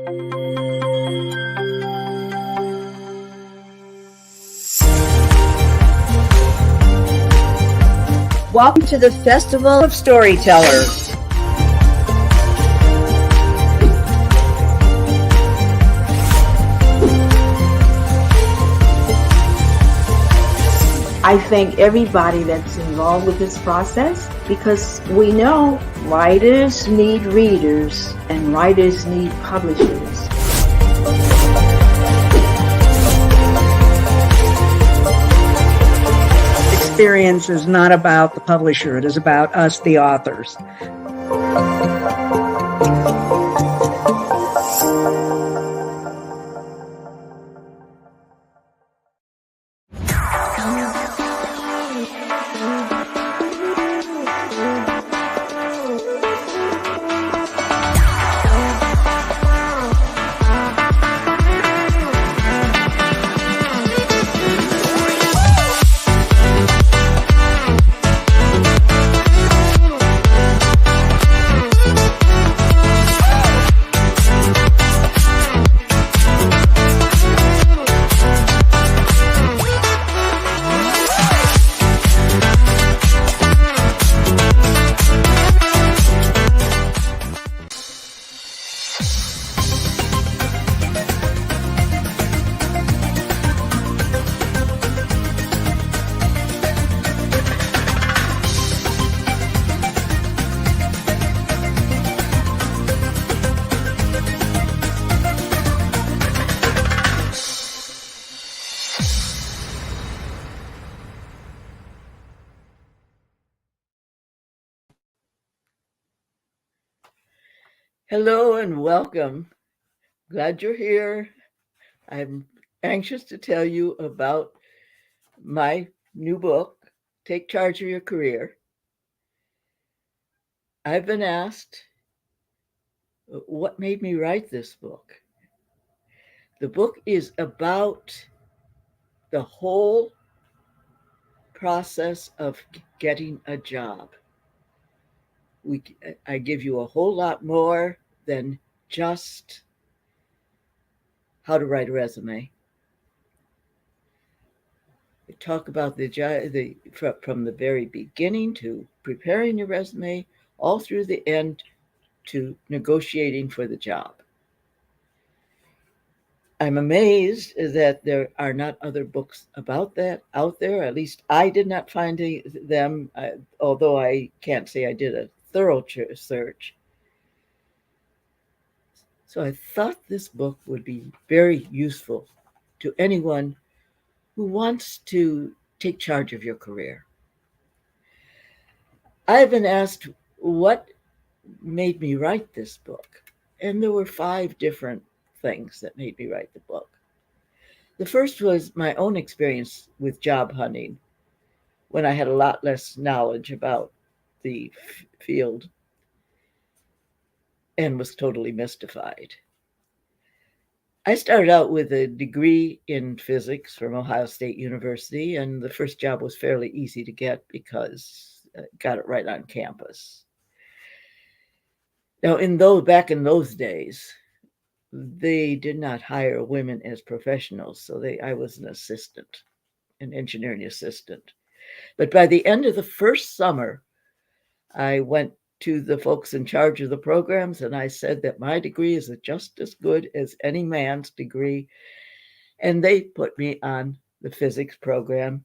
Welcome to the Festival of Storytellers. I thank everybody that's involved with this process, because we know writers need readers and writers need publishers. Experience is not about the publisher, it is about us, the authors. Hello and welcome. Glad you're here. I'm anxious to tell you about my new book, Take Charge of Your Career. I've been asked what made me write this book. The book is about the whole process of getting a job. I give you a whole lot more than just how to write a resume. I talk about from the very beginning to preparing your resume, all through the end to negotiating for the job. I'm amazed that there are not other books about that out there. At least I did not find them, although I can't say I did a thorough search. So I thought this book would be very useful to anyone who wants to take charge of your career. I've been asked what made me write this book, and there were 5 different things that made me write the book. The first was my own experience with job hunting when I had a lot less knowledge about the field and was totally mystified. I started out with a degree in physics from Ohio State University, and the first job was fairly easy to get because I got it right on campus. Now, back in those days, they did not hire women as professionals, so I was an engineering assistant. But by the end of the first summer, I went to the folks in charge of the programs and I said that my degree is just as good as any man's degree. And they put me on the physics program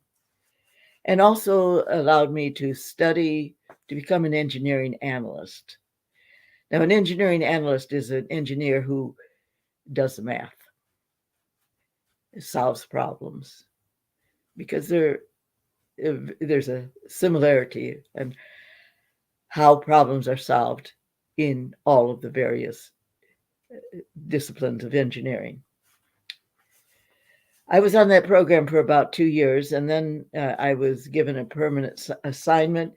and also allowed me to study to become an engineering analyst. Now, an engineering analyst is an engineer who does the math, solves problems, because there's a similarity in how problems are solved in all of the various disciplines of engineering. I was on that program for about 2 years, and then I was given a permanent assignment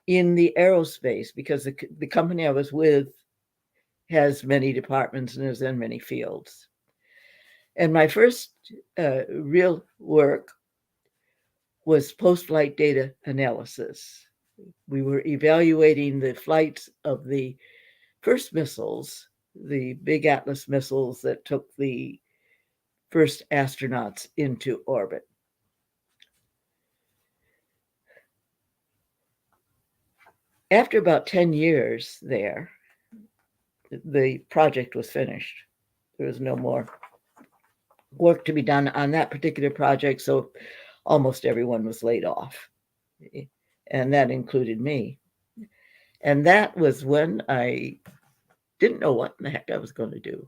in the aerospace because the company I was with has many departments and is in many fields. And my first real work was post-flight data analysis. We were evaluating the flights of the first missiles the big Atlas missiles that took the first astronauts into orbit. After about 10 years there, the project was finished. There was no more work to be done on that particular project, so almost everyone was laid off. And that included me. And that was when I didn't know what in the heck I was going to do.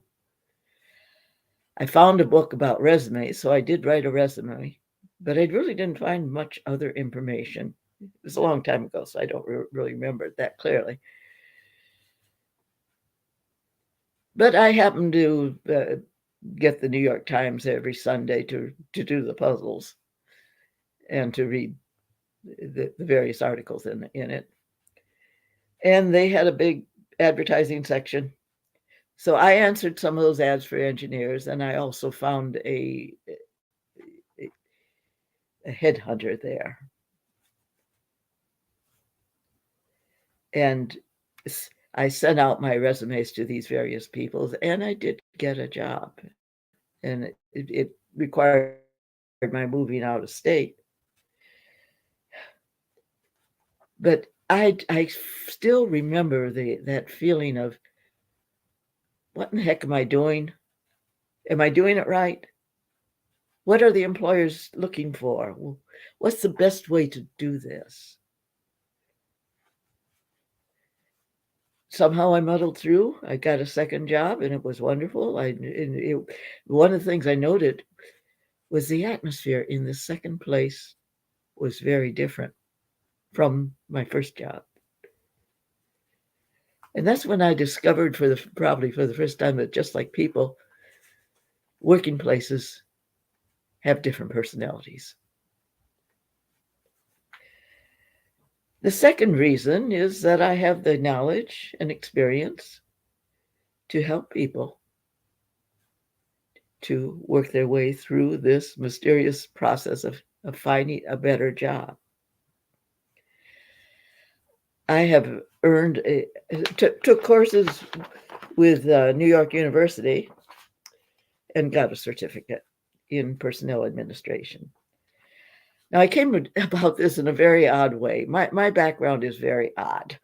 I found a book about resumes, so I did write a resume, but I really didn't find much other information. It was a long time ago, so I don't really remember it that clearly. But I happened to get the New York Times every Sunday to do the puzzles and to read the various articles in it. And they had a big advertising section. So I answered some of those ads for engineers, and I also found a headhunter there. And I sent out my resumes to these various people, and I did get a job. And it required my moving out of state. But I still remember that feeling of, what in the heck am I doing? Am I doing it right? What are the employers looking for? What's the best way to do this? Somehow I muddled through. I got a second job, and it was wonderful. One of the things I noted was the atmosphere in the second place was very different from my first job. And that's when I discovered probably for the first time that just like people, working places have different personalities. The second reason is that I have the knowledge and experience to help people to work their way through this mysterious process of finding a better job. I have took courses with New York University and got a certificate in personnel administration. Now, I came about this in a very odd way. My background is very odd,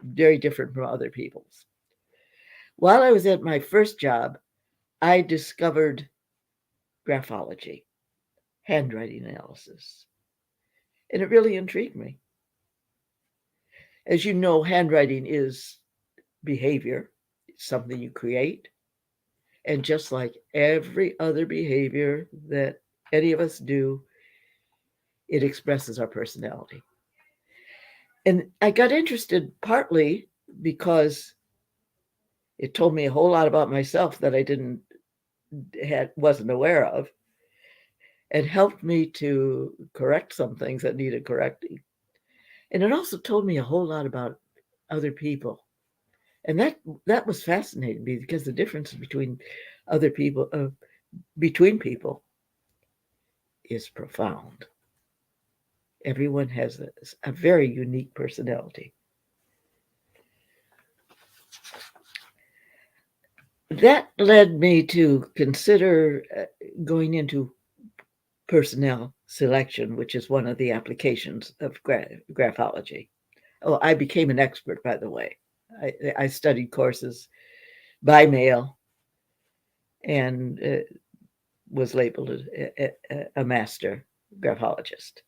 very different from other people's. While I was at my first job, I discovered graphology, handwriting analysis, and it really intrigued me. As you know, handwriting is behavior. It's something you create. And just like every other behavior that any of us do, it expresses our personality. And I got interested partly because it told me a whole lot about myself that I wasn't aware of, and helped me to correct some things that needed correcting. And it also told me a whole lot about other people. And that was fascinating me because the difference between other people, between people, is profound. Everyone has a very unique personality. That led me to consider going into personnel selection, which is one of the applications of graphology. Oh, I became an expert, by the way. I studied courses by mail and was labeled a master graphologist.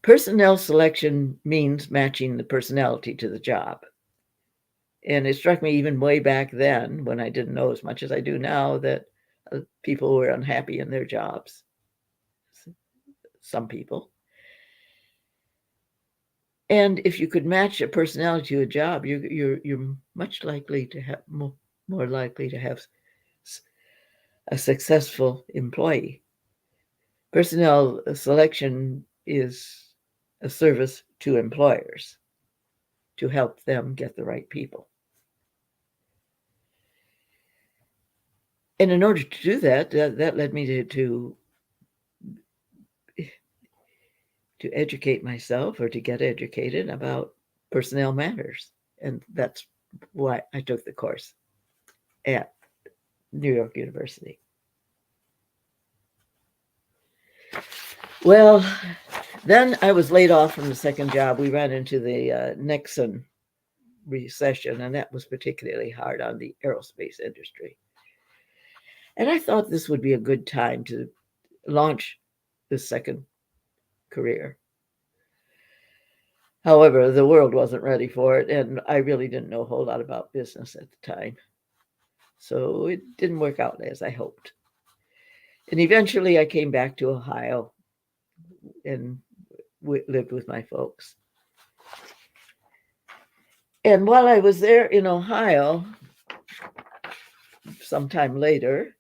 Personnel selection means matching the personality to the job. And it struck me even way back then, when I didn't know as much as I do now, that people were unhappy in their jobs. Some people. And if you could match a personality to a job, you're much likely to have more likely to have a successful employee. Personnel selection is a service to employers to help them get the right people. And in order to do that led me to educate myself, or to get educated about personnel matters. And that's why I took the course at New York University. Well, then I was laid off from the second job. We ran into the Nixon recession, and that was particularly hard on the aerospace industry. And I thought this would be a good time to launch the second career. However, the world wasn't ready for it, and I really didn't know a whole lot about business at the time. So it didn't work out as I hoped. And eventually I came back to Ohio and lived with my folks. And while I was there in Ohio, sometime later,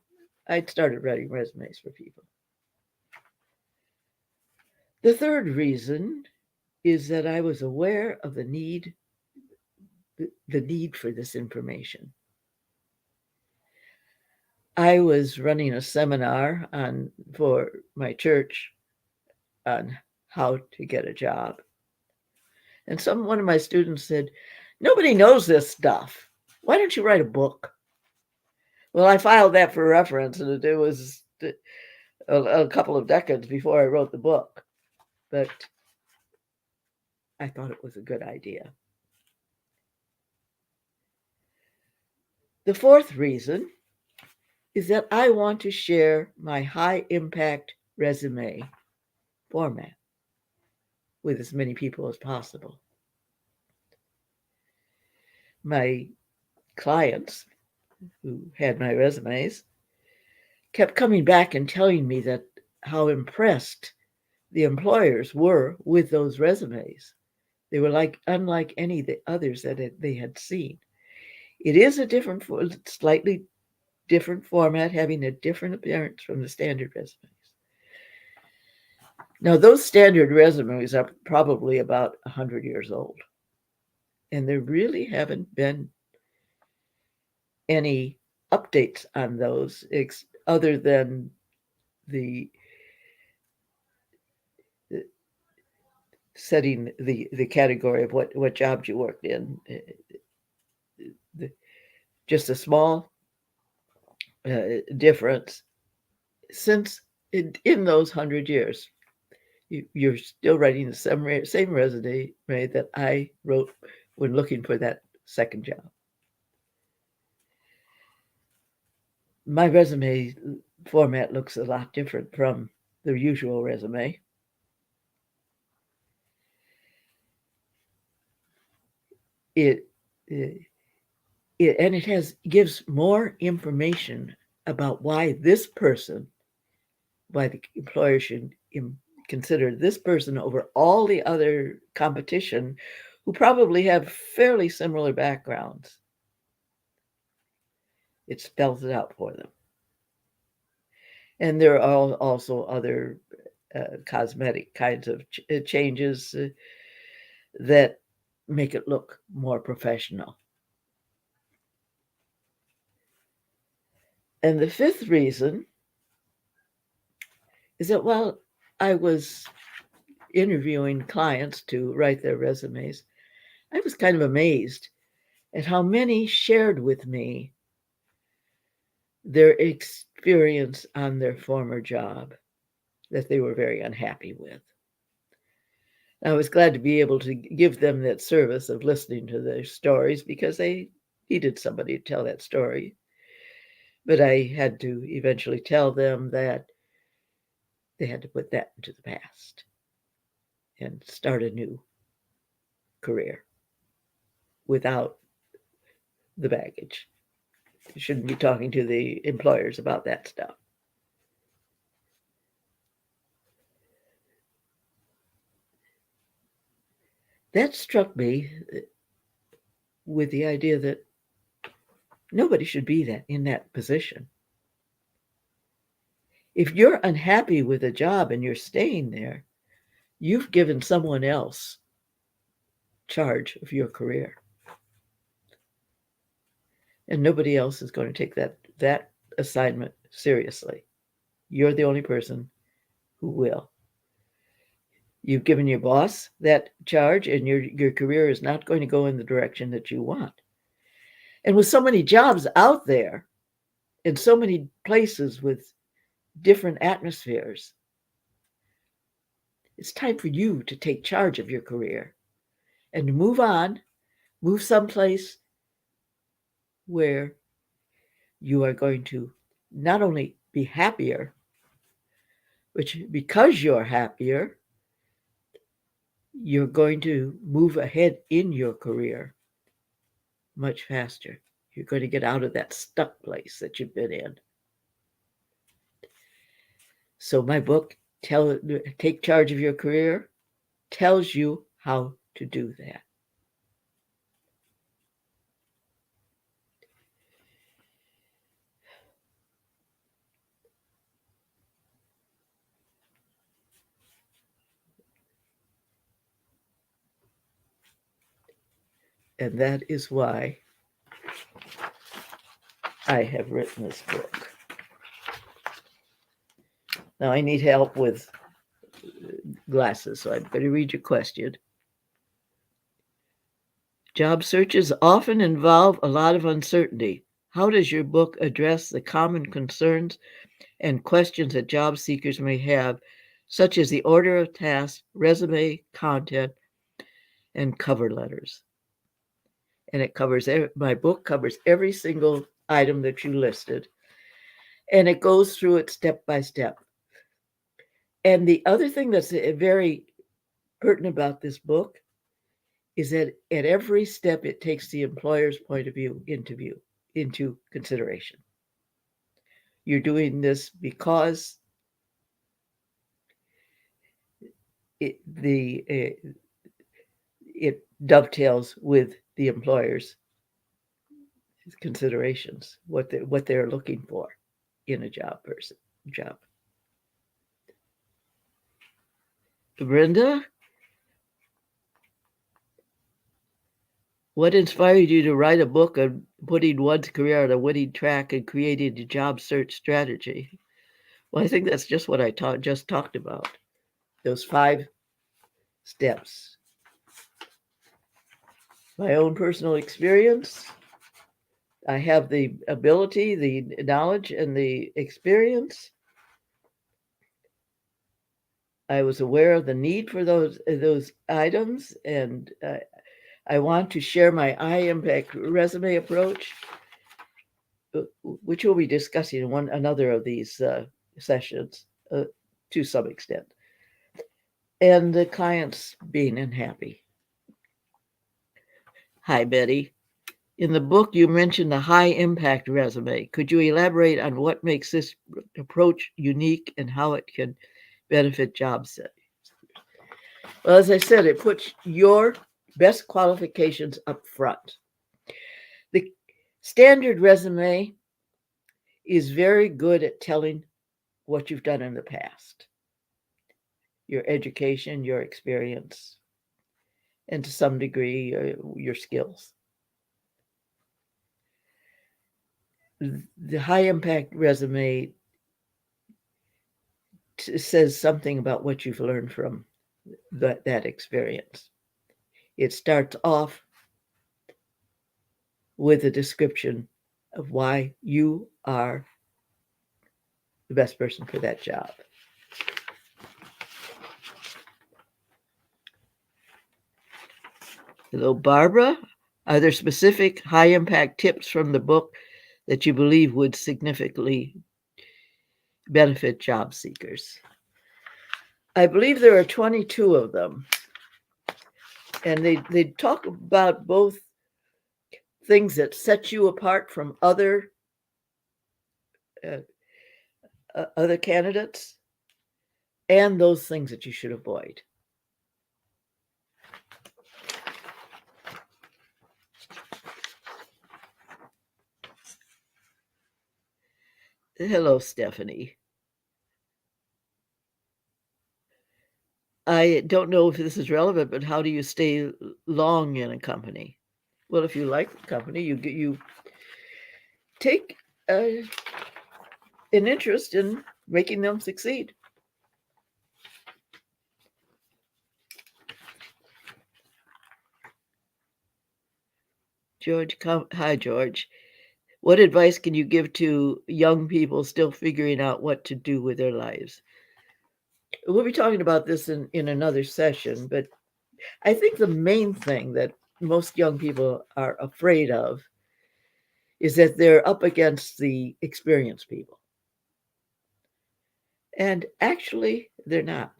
I'd started writing resumes for people. The third reason is that I was aware of the need for this information. I was running a seminar for my church on how to get a job. And one of my students said, "Nobody knows this stuff. Why don't you write a book?" Well, I filed that for reference, and it was a couple of decades before I wrote the book. But I thought it was a good idea. The fourth reason is that I want to share my high impact resume format with as many people as possible. My clients who had my resumes kept coming back and telling me that how impressed the employers were with those resumes. They were unlike any of the others that they had seen. It is a slightly different format, having a different appearance from the standard resumes. Now, those standard resumes are probably about 100 years old, and there really haven't been any updates on those other than the setting the category of what jobs you worked in. Just a small difference since in those 100 years. You're still writing the same resume that I wrote when looking for that second job. My resume format looks a lot different from the usual resume. It gives more information about why the employer should consider this person over all the other competition who probably have fairly similar backgrounds. It spells it out for them. And there are also other cosmetic kinds of changes that make it look more professional. And the fifth reason is that while I was interviewing clients to write their resumes, I was kind of amazed at how many shared with me their experience on their former job that they were very unhappy with. I was glad to be able to give them that service of listening to their stories because they needed somebody to tell that story. But I had to eventually tell them that they had to put that into the past and start a new career without the baggage. You shouldn't be talking to the employers about that stuff. That struck me with the idea that nobody should be in that position. If you're unhappy with a job and you're staying there, you've given someone else charge of your career. And nobody else is going to take that assignment seriously. You're the only person who will. You've given your boss that charge, and your career is not going to go in the direction that you want. And with so many jobs out there, in so many places with different atmospheres, it's time for you to take charge of your career and to move on, move someplace where you are going to not only be happier, but because you're happier, you're going to move ahead in your career much faster. You're going to get out of that stuck place that you've been in. So my book, Take Charge of Your Career, tells you how to do that. And that is why I have written this book. Now I need help with glasses, so I better read your question. Job searches often involve a lot of uncertainty. How does your book address the common concerns and questions that job seekers may have, such as the order of tasks, resume content, and cover letters? And it covers, my book covers every single item that you listed, and it goes through it step by step. And the other thing that's very pertinent about this book is that at every step it takes the employer's point of view into consideration. You're doing this because it dovetails with the employer's considerations, what they're looking for in a job. Brenda, what inspired you to write a book on putting one's career on a winning track and creating a job search strategy? Well, I think that's just what I just talked about. Those 5 steps. My own personal experience. I have the ability, the knowledge, and the experience. I was aware of the need for those items, and I want to share my high impact resume approach, which we'll be discussing in another of these sessions to some extent, and the clients being unhappy. Hi, Betty. In the book, you mentioned the high impact resume. Could you elaborate on what makes this approach unique and how it can benefit job seekers? Well, as I said, it puts your best qualifications up front. The standard resume is very good at telling what you've done in the past, your education, your experience, and to some degree, your skills. The high impact resume says something about what you've learned from that experience. It starts off with a description of why you are the best person for that job. Hello, Barbara. Are there specific high impact tips from the book that you believe would significantly benefit job seekers? I believe there are 22 of them. And they talk about both things that set you apart from other candidates and those things that you should avoid. Hello, Stephanie. I don't know if this is relevant, but how do you stay long in a company? Well, if you like the company, you take an interest in making them succeed. Hi, George. What advice can you give to young people still figuring out what to do with their lives? We'll be talking about this in another session, but I think the main thing that most young people are afraid of is that they're up against the experienced people. And actually, they're not.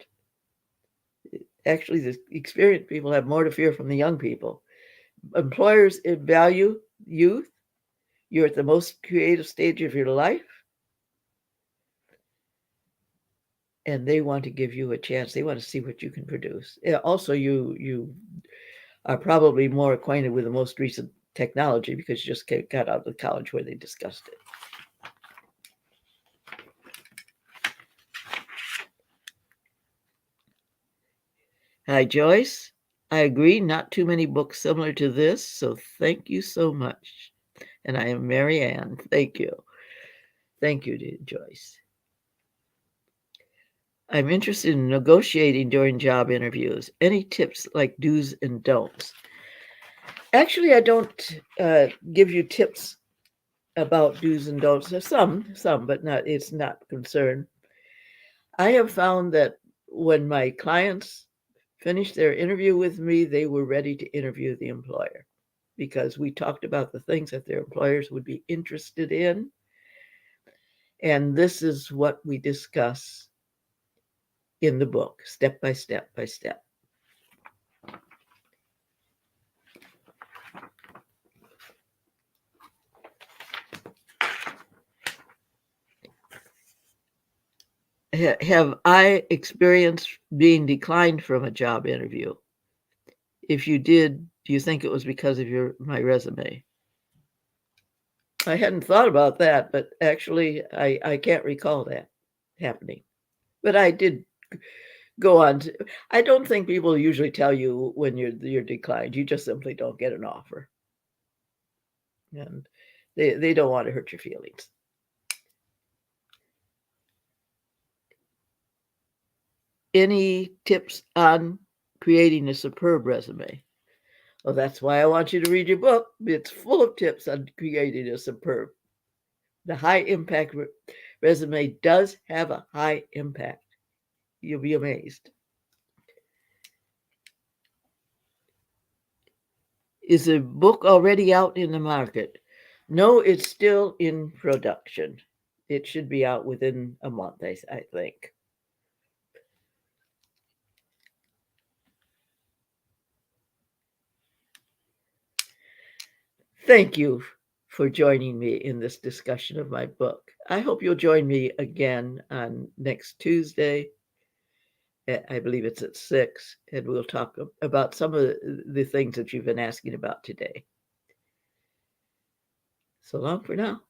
Actually, the experienced people have more to fear from the young people. Employers value youth. You're at the most creative stage of your life, and they want to give you a chance. They want to see what you can produce. Also, you are probably more acquainted with the most recent technology because you just got out of college where they discussed it. Hi, Joyce. I agree, not too many books similar to this, so thank you so much. And I am Mary Ann. Thank you. Thank you, dear Joyce. I'm interested in negotiating during job interviews. Any tips like do's and don'ts? Actually, I don't give you tips about do's and don'ts. There's some, but not. It's not concern. I have found that when my clients finished their interview with me, they were ready to interview the employer because we talked about the things that their employers would be interested in. And this is what we discuss in the book, step by step by step. Have I experienced being declined from a job interview? If you did, do you think it was because of my resume? I hadn't thought about that, but actually, I can't recall that happening. But I did go on to, I don't think people usually tell you when you're declined. You just simply don't get an offer, and they don't want to hurt your feelings. Any tips on creating a superb resume? Well, that's why I want you to read your book. It's full of tips on creating a superb. The high impact resume does have a high impact. You'll be amazed. Is the book already out in the market? No, it's still in production. It should be out within a month, I think. Thank you for joining me in this discussion of my book. I hope you'll join me again on next Tuesday. I believe it's at 6, and we'll talk about some of the things that you've been asking about today. So long for now.